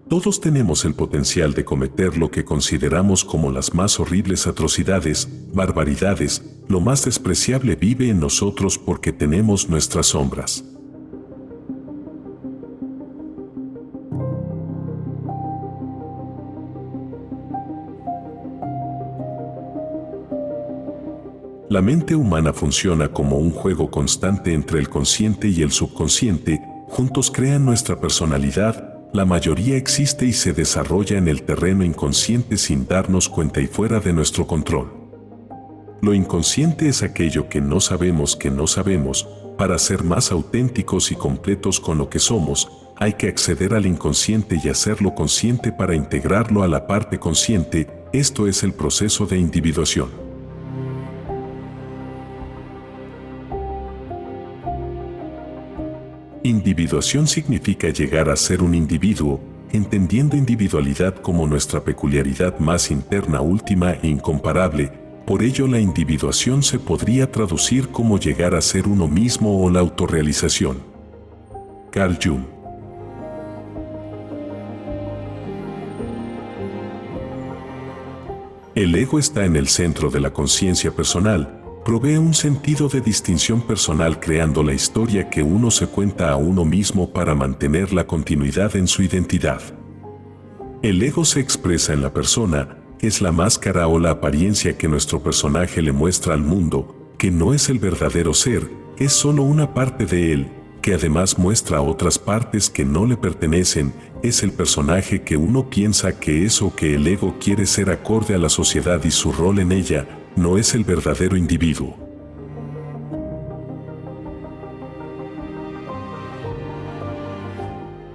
Todos tenemos el potencial de cometer lo que consideramos como las más horribles atrocidades, barbaridades. Lo más despreciable vive en nosotros porque tenemos nuestras sombras. La mente humana funciona como un juego constante entre el consciente y el subconsciente. Juntos crean nuestra personalidad. La mayoría existe y se desarrolla en el terreno inconsciente sin darnos cuenta y fuera de nuestro control. Lo inconsciente es aquello que no sabemos. Para ser más auténticos y completos con lo que somos, hay que acceder al inconsciente y hacerlo consciente para integrarlo a la parte consciente. Esto es el proceso de individuación. Individuación significa llegar a ser un individuo, entendiendo individualidad como nuestra peculiaridad más interna, última e incomparable. Por ello, la individuación se podría traducir como llegar a ser uno mismo o la autorrealización. Carl Jung. El ego está en el centro de la conciencia personal. Provee un sentido de distinción personal creando la historia que uno se cuenta a uno mismo para mantener la continuidad en su identidad. El ego se expresa en la persona, es la máscara o la apariencia que nuestro personaje le muestra al mundo, que no es el verdadero ser, es solo una parte de él, que además muestra otras partes que no le pertenecen. Es el personaje que uno piensa que es o que el ego quiere ser acorde a la sociedad y su rol en ella. No es el verdadero individuo.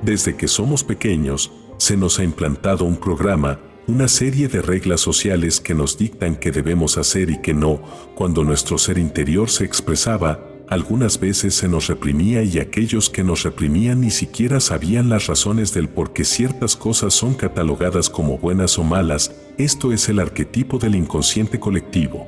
Desde que somos pequeños, se nos ha implantado un programa, una serie de reglas sociales que nos dictan qué debemos hacer y qué no. Cuando nuestro ser interior se expresaba, algunas veces se nos reprimía y aquellos que nos reprimían ni siquiera sabían las razones del por qué ciertas cosas son catalogadas como buenas o malas. Esto es el arquetipo del inconsciente colectivo.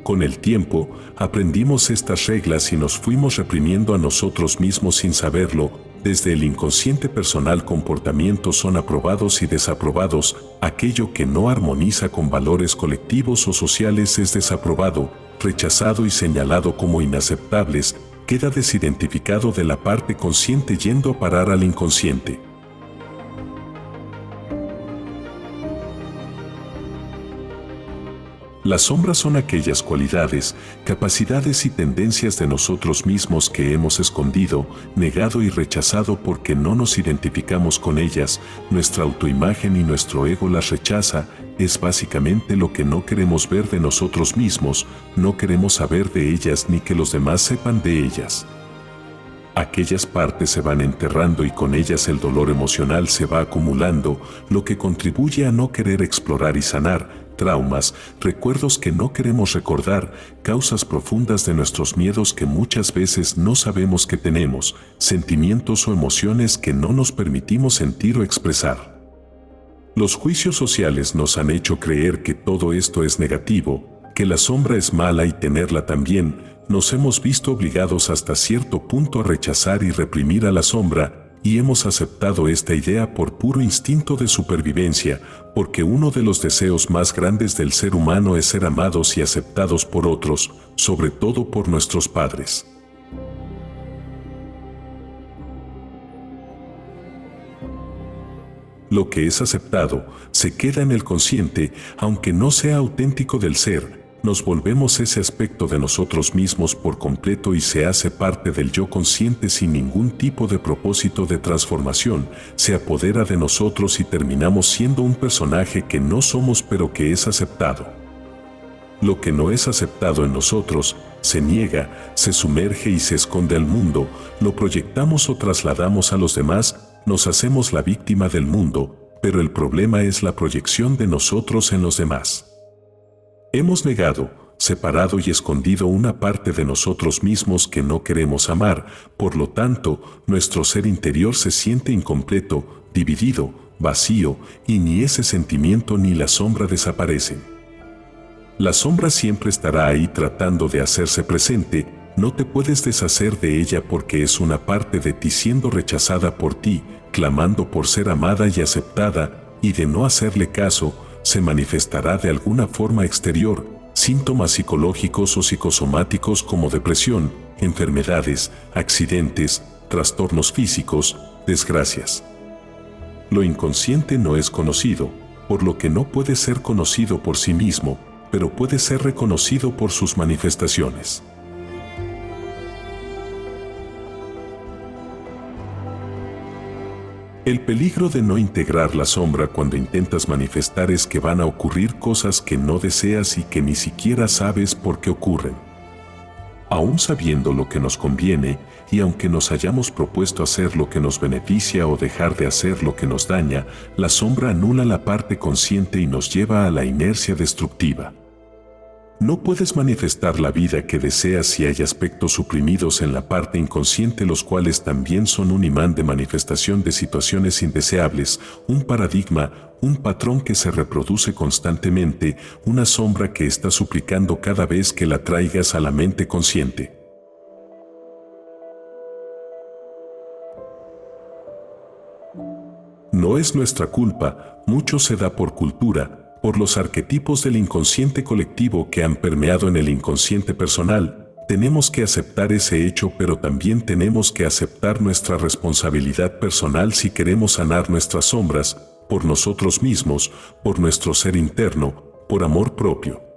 Con el tiempo, aprendimos estas reglas y nos fuimos reprimiendo a nosotros mismos sin saberlo. Desde el inconsciente personal, comportamientos son aprobados y desaprobados. Aquello que no armoniza con valores colectivos o sociales es desaprobado, rechazado y señalado como inaceptables. Queda desidentificado de la parte consciente yendo a parar al inconsciente. Las sombras son aquellas cualidades, capacidades y tendencias de nosotros mismos que hemos escondido, negado y rechazado porque no nos identificamos con ellas. Nuestra autoimagen y nuestro ego las rechaza. Es básicamente lo que no queremos ver de nosotros mismos, no queremos saber de ellas ni que los demás sepan de ellas. Aquellas partes se van enterrando y con ellas el dolor emocional se va acumulando, lo que contribuye a no querer explorar y sanar. Traumas, recuerdos que no queremos recordar, causas profundas de nuestros miedos que muchas veces no sabemos que tenemos, sentimientos o emociones que no nos permitimos sentir o expresar. Los juicios sociales nos han hecho creer que todo esto es negativo, que la sombra es mala y tenerla también. Nos hemos visto obligados hasta cierto punto a rechazar y reprimir a la sombra, y hemos aceptado esta idea por puro instinto de supervivencia, porque uno de los deseos más grandes del ser humano es ser amados y aceptados por otros, sobre todo por nuestros padres. Lo que es aceptado se queda en el consciente, aunque no sea auténtico del ser. Nos volvemos ese aspecto de nosotros mismos por completo y se hace parte del yo consciente sin ningún tipo de propósito de transformación. Se apodera de nosotros y terminamos siendo un personaje que no somos pero que es aceptado. Lo que no es aceptado en nosotros se niega, se sumerge y se esconde al mundo. Lo proyectamos o trasladamos a los demás, nos hacemos la víctima del mundo, pero el problema es la proyección de nosotros en los demás. Hemos negado, separado y escondido una parte de nosotros mismos que no queremos amar, por lo tanto, nuestro ser interior se siente incompleto, dividido, vacío, y ni ese sentimiento ni la sombra desaparecen. La sombra siempre estará ahí tratando de hacerse presente. no te puedes deshacer de ella porque es una parte de ti siendo rechazada por ti, clamando por ser amada y aceptada, y de no hacerle caso, se manifestará de alguna forma exterior, síntomas psicológicos o psicosomáticos como depresión, enfermedades, accidentes, trastornos físicos, desgracias. Lo inconsciente no es conocido, por lo que no puede ser conocido por sí mismo, pero puede ser reconocido por sus manifestaciones. El peligro de no integrar la sombra cuando intentas manifestar es que van a ocurrir cosas que no deseas y que ni siquiera sabes por qué ocurren. Aún sabiendo lo que nos conviene, y aunque nos hayamos propuesto hacer lo que nos beneficia o dejar de hacer lo que nos daña, la sombra anula la parte consciente y nos lleva a la inercia destructiva. No puedes manifestar la vida que deseas si hay aspectos suprimidos en la parte inconsciente, los cuales también son un imán de manifestación de situaciones indeseables, un paradigma, un patrón que se reproduce constantemente, una sombra que está suplicando cada vez que la traigas a la mente consciente. No es nuestra culpa, mucho se da por cultura, por los arquetipos del inconsciente colectivo que han permeado en el inconsciente personal. Tenemos que aceptar ese hecho, pero también tenemos que aceptar nuestra responsabilidad personal si queremos sanar nuestras sombras, por nosotros mismos, por nuestro ser interno, por amor propio.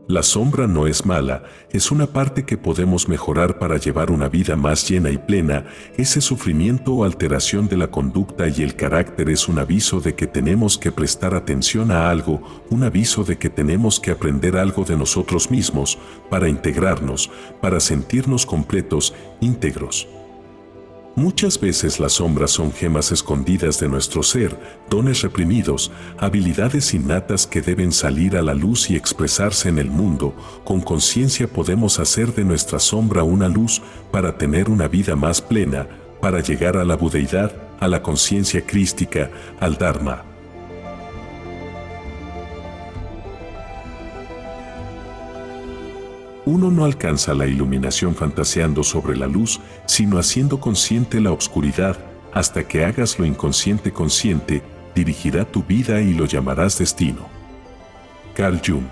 La sombra no es mala, es una parte que podemos mejorar para llevar una vida más llena y plena. Ese sufrimiento o alteración de la conducta y el carácter es un aviso de que tenemos que prestar atención a algo, un aviso de que tenemos que aprender algo de nosotros mismos, para integrarnos, para sentirnos completos, íntegros. Muchas veces las sombras son gemas escondidas de nuestro ser, dones reprimidos, habilidades innatas que deben salir a la luz y expresarse en el mundo. Con conciencia podemos hacer de nuestra sombra una luz para tener una vida más plena, para llegar a la budeidad, a la conciencia crística, al Dharma. Uno no alcanza la iluminación fantaseando sobre la luz, sino haciendo consciente la oscuridad. Hasta que hagas lo inconsciente consciente, dirigirá tu vida y lo llamarás destino. Carl Jung.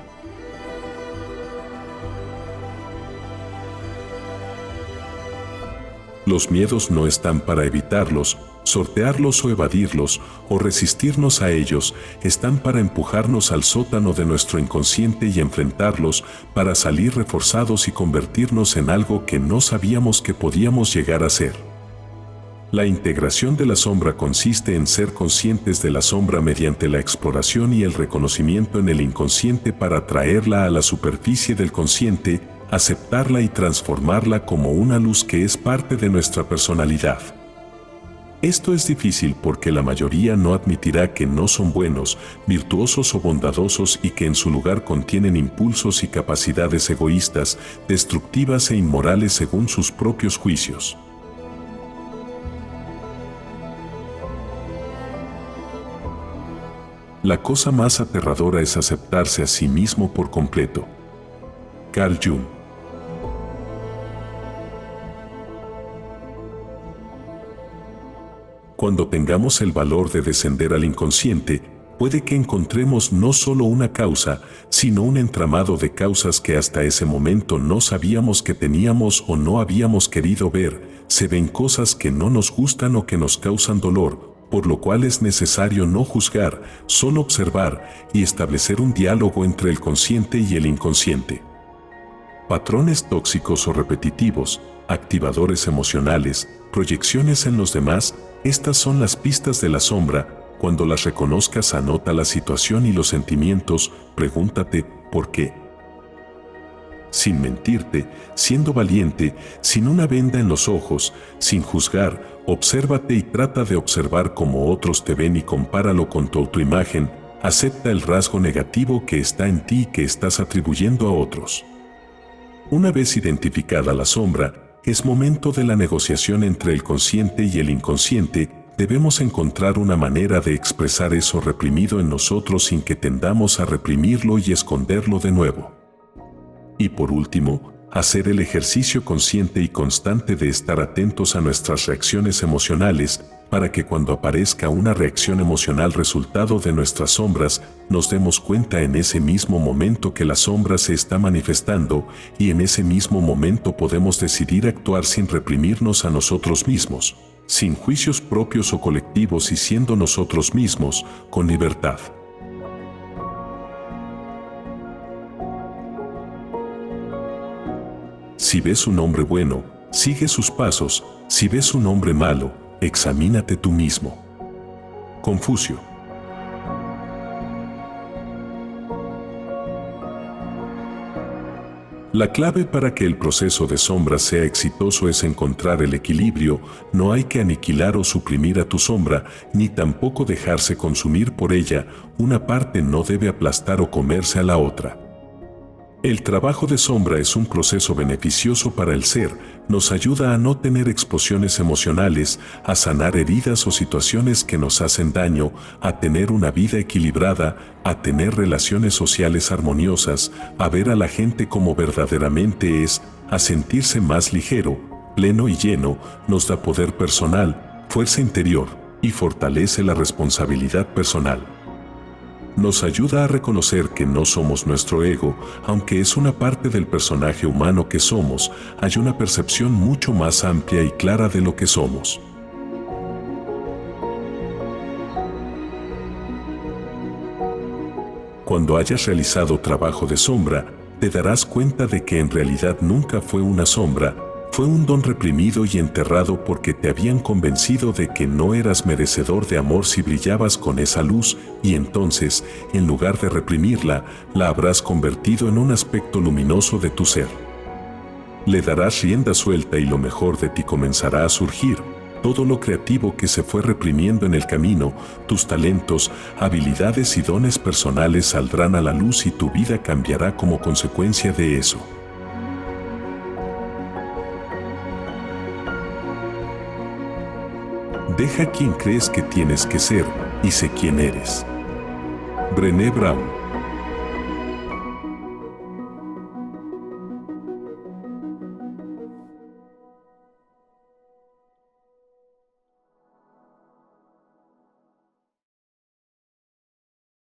Los miedos no están para evitarlos, sortearlos o evadirlos, o resistirnos a ellos, están para empujarnos al sótano de nuestro inconsciente y enfrentarlos, para salir reforzados y convertirnos en algo que no sabíamos que podíamos llegar a ser. La integración de la sombra consiste en ser conscientes de la sombra mediante la exploración y el reconocimiento en el inconsciente para traerla a la superficie del consciente, aceptarla y transformarla como una luz que es parte de nuestra personalidad. Esto es difícil porque la mayoría no admitirá que no son buenos, virtuosos o bondadosos y que en su lugar contienen impulsos y capacidades egoístas, destructivas e inmorales según sus propios juicios. La cosa más aterradora es aceptarse a sí mismo por completo. Carl Jung. Cuando tengamos el valor de descender al inconsciente, puede que encontremos no solo una causa, sino un entramado de causas que hasta ese momento no sabíamos que teníamos o no habíamos querido ver. Se ven cosas que no nos gustan o que nos causan dolor, por lo cual es necesario no juzgar, solo observar y establecer un diálogo entre el consciente y el inconsciente. Patrones tóxicos o repetitivos, activadores emocionales, proyecciones en los demás, estas son las pistas de la sombra. Cuando las reconozcas, anota la situación y los sentimientos, pregúntate ¿por qué? Sin mentirte, siendo valiente, sin una venda en los ojos, sin juzgar, obsérvate y trata de observar cómo otros te ven y compáralo con tu autoimagen. Acepta el rasgo negativo que está en ti y que estás atribuyendo a otros. Una vez identificada la sombra, es momento de la negociación entre el consciente y el inconsciente. Debemos encontrar una manera de expresar eso reprimido en nosotros sin que tendamos a reprimirlo y esconderlo de nuevo. Y por último, hacer el ejercicio consciente y constante de estar atentos a nuestras reacciones emocionales, para que cuando aparezca una reacción emocional resultado de nuestras sombras, nos demos cuenta en ese mismo momento que la sombra se está manifestando, y en ese mismo momento podemos decidir actuar sin reprimirnos a nosotros mismos, sin juicios propios o colectivos y siendo nosotros mismos, con libertad. Si ves un hombre bueno, sigue sus pasos; si ves un hombre malo, examínate tú mismo. Confucio. La clave para que el proceso de sombra sea exitoso es encontrar el equilibrio. No hay que aniquilar o suprimir a tu sombra, ni tampoco dejarse consumir por ella. Una parte no debe aplastar o comerse a la otra. El trabajo de sombra es un proceso beneficioso para el ser, nos ayuda a no tener explosiones emocionales, a sanar heridas o situaciones que nos hacen daño, a tener una vida equilibrada, a tener relaciones sociales armoniosas, a ver a la gente como verdaderamente es, a sentirse más ligero, pleno y lleno, nos da poder personal, fuerza interior y fortalece la responsabilidad personal. Nos ayuda a reconocer que no somos nuestro ego, aunque es una parte del personaje humano que somos. Hay una percepción mucho más amplia y clara de lo que somos. Cuando hayas realizado trabajo de sombra, te darás cuenta de que en realidad nunca fue una sombra, fue un don reprimido y enterrado porque te habían convencido de que no eras merecedor de amor si brillabas con esa luz, y entonces, en lugar de reprimirla, la habrás convertido en un aspecto luminoso de tu ser. Le darás rienda suelta y lo mejor de ti comenzará a surgir. Todo lo creativo que se fue reprimiendo en el camino, tus talentos, habilidades y dones personales saldrán a la luz y tu vida cambiará como consecuencia de eso. Deja quien crees que tienes que ser y sé quién eres. Brené Brown.